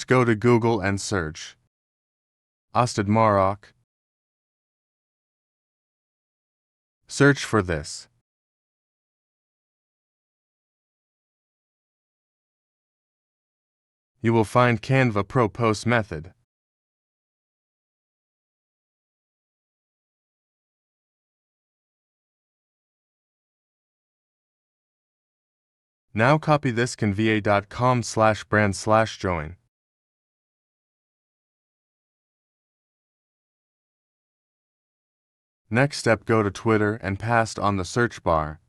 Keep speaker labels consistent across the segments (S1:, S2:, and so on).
S1: First go to Google and search Astad Marok. Search for this. You will find Canva Pro Post method. Now copy this canva.com/brand/join. Next step, go to Twitter and paste on the search bar.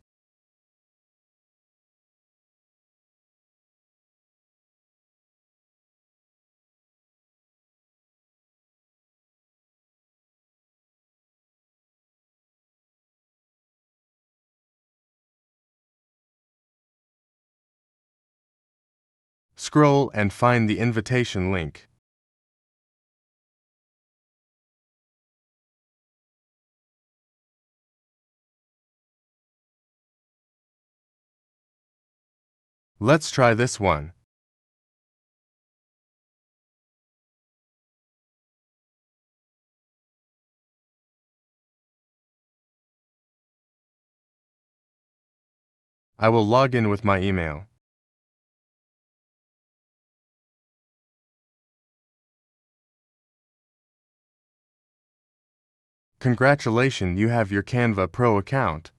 S1: Scroll and find the invitation link. Let's try this one. I will log in with my email. Congratulations, you have your Canva Pro account.